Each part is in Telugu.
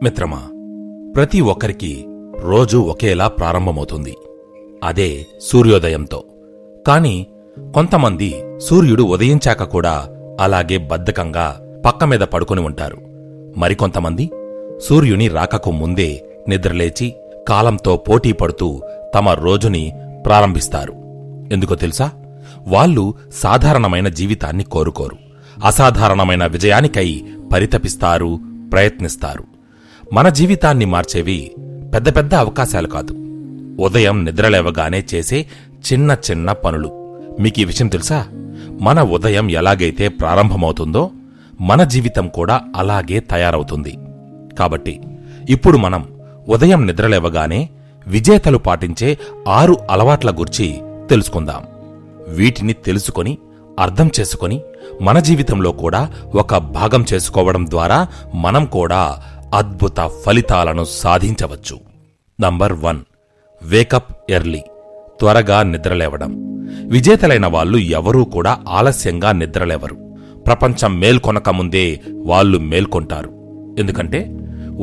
మిత్రమా, ప్రతి ఒక్కరికి రోజు ఒకేలా ప్రారంభమవుతుంది. అదే సూర్యోదయంతో. కాని కొంతమంది సూర్యుడు ఉదయించాక కూడా అలాగే బద్ధకంగా పక్కమీద పడుకొని ఉంటారు. మరికొంతమంది సూర్యుని రాకకు ముందే నిద్రలేచి కాలంతో పోటీ పడుతూ తమ రోజుని ప్రారంభిస్తారు. ఎందుకో తెలుసా? వాళ్ళు సాధారణమైన జీవితాన్ని కోరుకోరు. అసాధారణమైన విజయానికై పరితపిస్తారు, ప్రయత్నిస్తారు. మన జీవితాన్ని మార్చేవి పెద్ద పెద్ద అవకాశాలు కాదు, ఉదయం నిద్రలేవగానే చేసే చిన్న చిన్న పనులు. మీకీ విషయం తెలుసా? మన ఉదయం ఎలాగైతే ప్రారంభమవుతుందో మన జీవితం కూడా అలాగే తయారవుతుంది. కాబట్టి ఇప్పుడు మనం ఉదయం నిద్రలేవగానే విజేతలు పాటించే 6 అలవాట్ల గురించి తెలుసుకుందాం. వీటిని తెలుసుకొని అర్థం చేసుకొని మన జీవితంలో కూడా ఒక భాగం చేసుకోవడం ద్వారా మనం కూడా అద్భుత ఫలితాలను సాధించవచ్చు. Number 1, wake up early. త్వరగా నిద్రలేవడం. విజేతలైన వాళ్ళు ఎవరూ కూడా ఆలస్యంగా నిద్రలేవరు. ప్రపంచం మేల్కొనకముందే వాళ్ళు మేల్కొంటారు. ఎందుకంటే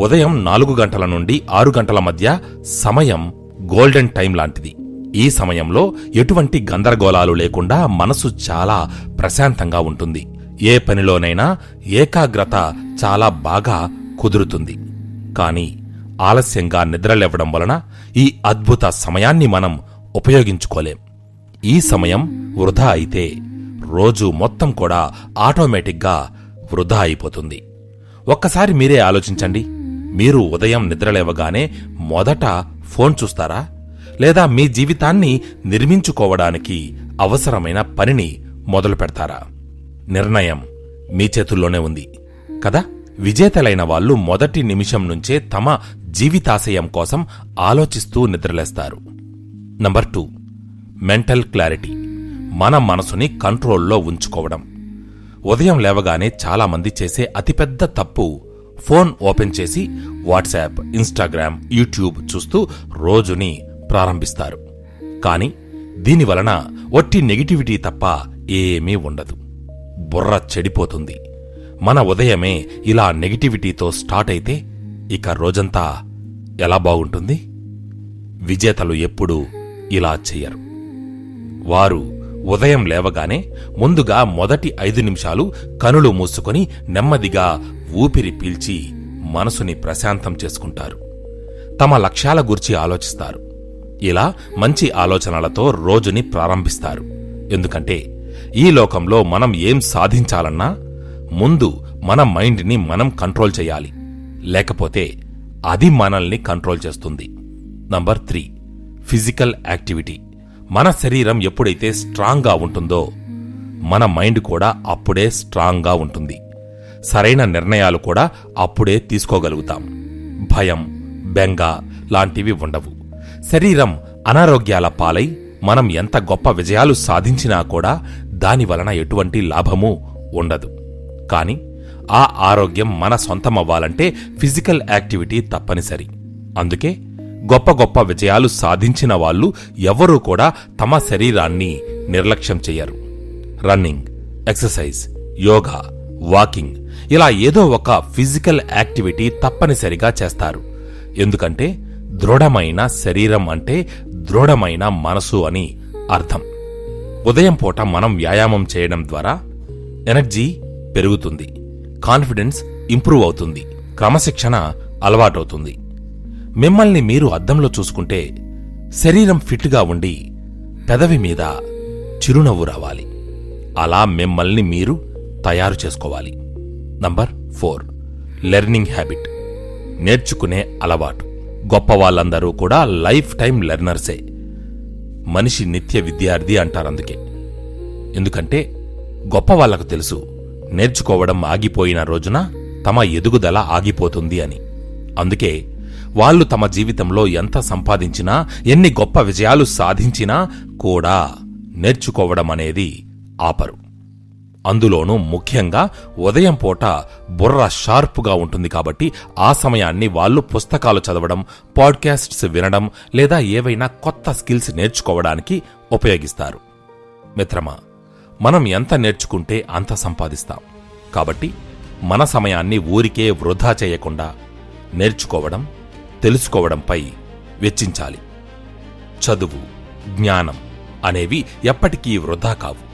ఉదయం 4 గంటల నుండి 6 గంటల మధ్య సమయం గోల్డెన్ టైం లాంటిది. ఈ సమయంలో ఎటువంటి గందరగోళాలు లేకుండా మనసు చాలా ప్రశాంతంగా ఉంటుంది. ఏ పనిలోనైనా ఏకాగ్రత చాలా బాగా కుదురుతుంది. కాని ఆలస్యంగా నిద్రలేవడం వలన ఈ అద్భుత సమయాన్ని మనం ఉపయోగించుకోలేం. ఈ సమయం వృధా అయితే రోజు మొత్తం కూడా ఆటోమేటిక్గా వృధా అయిపోతుంది. ఒక్కసారి మీరే ఆలోచించండి. మీరు ఉదయం నిద్రలేవగానే మొదట ఫోన్ చూస్తారా? లేదా మీ జీవితాన్ని నిర్మించుకోవడానికి అవసరమైన పనిని మొదలు పెడతారా? నిర్ణయం మీ చేతుల్లోనే ఉంది కదా? విజేతలైన వాళ్ళు మొదటి నిమిషం నుంచే తమ జీవితాశయం కోసం ఆలోచిస్తూ నిద్రలేస్తారు. Number 2, mental clarity. మన మనసుని కంట్రోల్లో ఉంచుకోవడం. ఉదయం లేవగానే చాలామంది చేసే అతిపెద్ద తప్పు ఫోన్ ఓపెన్ చేసి వాట్సాప్, ఇన్స్టాగ్రామ్, యూట్యూబ్ చూస్తూ రోజుని ప్రారంభిస్తారు. కాని దీనివలన ఒట్టి నెగిటివిటీ తప్ప ఏమీ ఉండదు. బుర్ర చెడిపోతుంది. మన ఉదయమే ఇలా నెగిటివిటీతో స్టార్ట్ అయితే ఇక రోజంతా ఎలా బాగుంటుంది? విజేతలు ఎప్పుడూ ఇలా చెయ్యరు. వారు ఉదయం లేవగానే ముందుగా మొదటి 5 నిమిషాలు కనులు మూసుకొని నెమ్మదిగా ఊపిరి పీల్చి మనసుని ప్రశాంతం చేసుకుంటారు. తమ లక్ష్యాల గురించి ఆలోచిస్తారు. ఇలా మంచి ఆలోచనలతో రోజుని ప్రారంభిస్తారు. ఎందుకంటే ఈ లోకంలో మనం ఏం సాధించాలన్నా ముందు మన మైండ్ని మనం కంట్రోల్ చేయాలి. లేకపోతే అది మనల్ని కంట్రోల్ చేస్తుంది. Number 3, physical activity. మన శరీరం ఎప్పుడైతే స్ట్రాంగ్గా ఉంటుందో మన మైండ్ కూడా అప్పుడే స్ట్రాంగ్గా ఉంటుంది. సరైన నిర్ణయాలు కూడా అప్పుడే తీసుకోగలుగుతాం. భయం, బెంగ లాంటివి ఉండవు. శరీరం అనారోగ్యాల పాలై మనం ఎంత గొప్ప విజయాలు సాధించినా కూడా దానివలన ఎటువంటి లాభమూ ఉండదు. కాని ఆ ఆరోగ్యం మన సొంతమవ్వాలంటే ఫిజికల్ యాక్టివిటీ తప్పనిసరి. అందుకే గొప్ప గొప్ప విజయాలు సాధించిన వాళ్ళు ఎవరూ కూడా తమ శరీరాన్ని నిర్లక్ష్యం చెయ్యరు. రన్నింగ్, ఎక్సర్సైజ్, యోగా, వాకింగ్ ఇలా ఏదో ఒక ఫిజికల్ యాక్టివిటీ తప్పనిసరిగా చేస్తారు. ఎందుకంటే దృఢమైన శరీరం అంటే దృఢమైన మనసు అని అర్థం. ఉదయం పూట మనం వ్యాయామం చేయడం ద్వారా ఎనర్జీ పెరుగుతుంది, కాన్ఫిడెన్స్ ఇంప్రూవ్ అవుతుంది, క్రమశిక్షణ అలవాటవుతుంది. మిమ్మల్ని మీరు అద్దంలో చూసుకుంటే శరీరం ఫిట్గా ఉండి పెదవి మీద చిరునవ్వు రావాలి. అలా మిమ్మల్ని మీరు తయారు చేసుకోవాలి. Number 4, learning habit. నేర్చుకునే అలవాటు. గొప్పవాళ్ళందరూ కూడా లైఫ్ టైం లెర్నర్సే. మనిషి నిత్య విద్యార్థి అంటారందుకే. ఎందుకంటే గొప్పవాళ్లకు తెలుసు నేర్చుకోవడం ఆగిపోయిన రోజున తమ ఎదుగుదల ఆగిపోతుంది అని. అందుకే వాళ్ళు తమ జీవితంలో ఎంత సంపాదించినా, ఎన్ని గొప్ప విజయాలు సాధించినా కూడా నేర్చుకోవడం అనేది ఆపరు. అందులోనూ ముఖ్యంగా ఉదయం పూట బుర్ర షార్పుగా ఉంటుంది కాబట్టి ఆ సమయాన్ని వాళ్ళు పుస్తకాలు చదవడం, పాడ్కాస్ట్స్ వినడం లేదా ఏవైనా కొత్త స్కిల్స్ నేర్చుకోవడానికి ఉపయోగిస్తారు. మిత్రమా, మనం ఎంత నేర్చుకుంటే అంత సంపాదిస్తాం. కాబట్టి మన సమయాన్ని ఊరికే వృధా చేయకుండా నేర్చుకోవడం, తెలుసుకోవడంపై వెచ్చించాలి. చదువు, జ్ఞానం అనేవి ఎప్పటికీ వృధా కావు.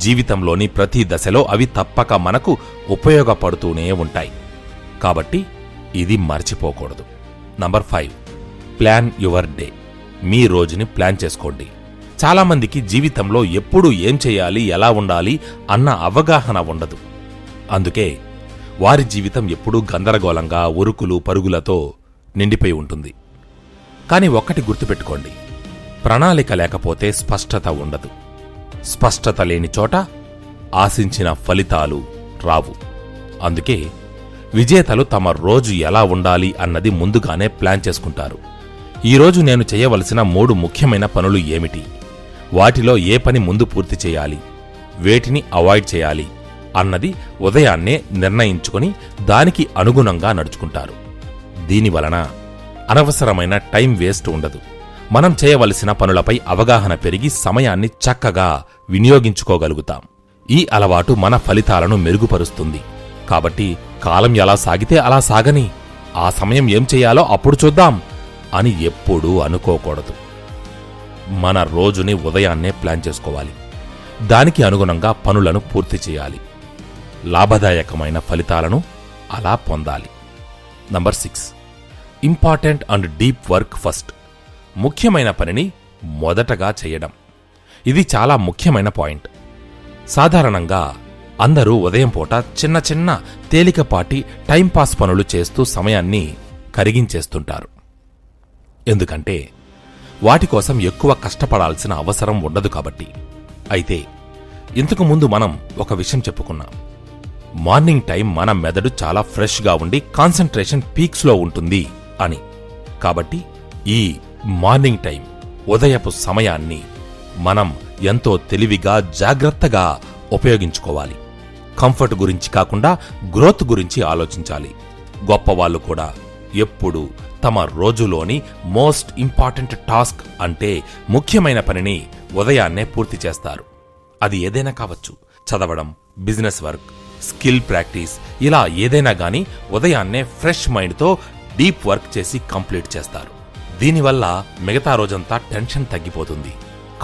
జీవితంలోని ప్రతి దశలో అవి తప్పక మనకు ఉపయోగపడుతూనే ఉంటాయి. కాబట్టి ఇది మర్చిపోకూడదు. Number 5, plan your day. మీ రోజుని ప్లాన్ చేసుకోండి. చాలామందికి జీవితంలో ఎప్పుడు ఏం చేయాలి, ఎలా ఉండాలి అన్న అవగాహన ఉండదు. అందుకే వారి జీవితం ఎప్పుడూ గందరగోళంగా, ఉరుకులు పరుగులతో నిండిపోయి ఉంటుంది. కాని ఒక్కటి గుర్తుపెట్టుకోండి, ప్రణాళిక లేకపోతే స్పష్టత ఉండదు. స్పష్టత లేని చోట ఆశించిన ఫలితాలు రావు. అందుకే విజేతలు తమ రోజు ఎలా ఉండాలి అన్నది ముందుగానే ప్లాన్ చేసుకుంటారు. ఈరోజు నేను చేయవలసిన 3 ముఖ్యమైన పనులు ఏమిటి, వాటిలో ఏ పని ముందు పూర్తి చేయాలి, వేటిని అవాయిడ్ చేయాలి అన్నది ఉదయాన్నే నిర్ణయించుకొని దానికి అనుగుణంగా నడుచుకుంటారు. దీనివలన అనవసరమైన టైం వేస్ట్ ఉండదు. మనం చేయవలసిన పనులపై అవగాహన పెరిగి సమయాన్ని చక్కగా వినియోగించుకోగలుగుతాం. ఈ అలవాటు మన ఫలితాలను మెరుగుపరుస్తుంది. కాబట్టి కాలం ఎలా సాగితే అలా సాగని, ఆ సమయం ఏం చేయాలో అప్పుడు చూద్దాం అని ఎప్పుడూ అనుకోకూడదు. మన రోజుని ఉదయాన్నే ప్లాన్ చేసుకోవాలి. దానికి అనుగుణంగా పనులను పూర్తి చేయాలి. లాభదాయకమైన ఫలితాలను అలా పొందాలి. Number 6, important and deep work first. ముఖ్యమైన పనిని మొదటగా చేయడం. ఇది చాలా ముఖ్యమైన పాయింట్. సాధారణంగా అందరూ ఉదయం పూట చిన్న చిన్న తేలికపాటి టైంపాస్ పనులు చేస్తూ సమయాన్ని కరిగించేస్తుంటారు. ఎందుకంటే వాటి కోసం ఎక్కువ కష్టపడాల్సిన అవసరం ఉండదు కాబట్టి. అయితే ఇంతకుముందు మనం ఒక విషయం చెప్పుకున్నాం. మార్నింగ్ టైం మన మెదడు చాలా ఫ్రెష్గా ఉండి కాన్సంట్రేషన్ పీక్స్లో ఉంటుంది అని. కాబట్టి ఈ మార్నింగ్ టైం, ఉదయపు సమయాన్ని మనం ఎంతో తెలివిగా, జాగ్రత్తగా ఉపయోగించుకోవాలి. కంఫర్ట్ గురించి కాకుండా గ్రోత్ గురించి ఆలోచించాలి. గొప్పవాళ్లు కూడా ఎప్పుడూ తమ రోజులోని మోస్ట్ ఇంపార్టెంట్ టాస్క్ అంటే ముఖ్యమైన పనిని ఉదయాన్నే పూర్తి చేస్తారు. అది ఏదైనా కావచ్చు, చదవడం, బిజినెస్ వర్క్, స్కిల్ ప్రాక్టీస్, ఇలా ఏదైనా గానీ ఉదయాన్నే ఫ్రెష్ మైండ్తో డీప్ వర్క్ చేసి కంప్లీట్ చేస్తారు. దీనివల్ల మిగతా రోజంతా టెన్షన్ తగ్గిపోతుంది,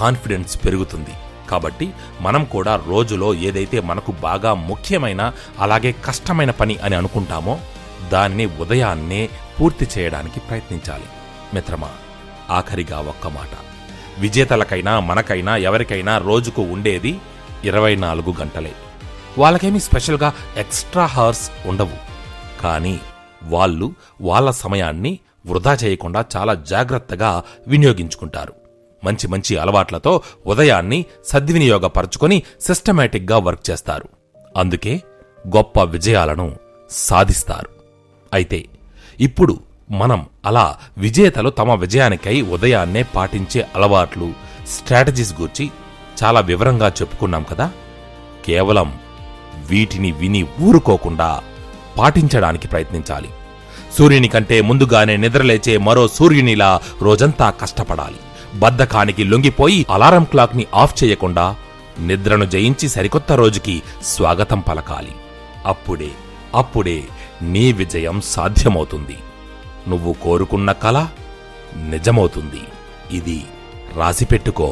కాన్ఫిడెన్స్ పెరుగుతుంది. కాబట్టి మనం కూడా రోజులో ఏదైతే మనకు బాగా ముఖ్యమైన, అలాగే కష్టమైన పని అని అనుకుంటామో దాన్ని ఉదయాన్నే పూర్తి చేయడానికి ప్రయత్నించాలి. మిత్రమా, ఆఖరిగా ఒక్క మాట. విజేతలకైనా మనకైనా ఎవరికైనా రోజుకు ఉండేది 24 గంటలే. వాళ్ళకేమీ స్పెషల్గా ఎక్స్ట్రా హవర్స్ ఉండవు. కానీ వాళ్ళు వాళ్ళ సమయాన్ని వృధా చేయకుండా చాలా జాగ్రత్తగా వినియోగించుకుంటారు. మంచి మంచి అలవాట్లతో ఉదయాన్ని సద్వినియోగపరచుకొని సిస్టమేటిక్గా వర్క్ చేస్తారు. అందుకే గొప్ప విజయాలను సాధిస్తారు. అయితే ఇప్పుడు మనం అలా విజేతలు తమ విజయానికై ఉదయాన్నే పాటించే అలవాట్లు, స్ట్రాటజీస్ గురించి చాలా వివరంగా చెప్పుకున్నాం కదా. కేవలం వీటిని విని ఊరుకోకుండా పాటించడానికి ప్రయత్నించాలి. సూర్యుని కంటే ముందుగానే నిద్రలేచే మరో సూర్యునిలా రోజంతా కష్టపడాలి. బద్ధకానికి లొంగిపోయి అలారం క్లాక్ని ఆఫ్ చేయకుండా నిద్రను జయించి సరికొత్త రోజుకి స్వాగతం పలకాలి. అప్పుడే నీ విజయం సాధ్యమవుతుంది. నువ్వు కోరుకున్న కల నిజమవుతుంది. ఇది రాసిపెట్టుకో.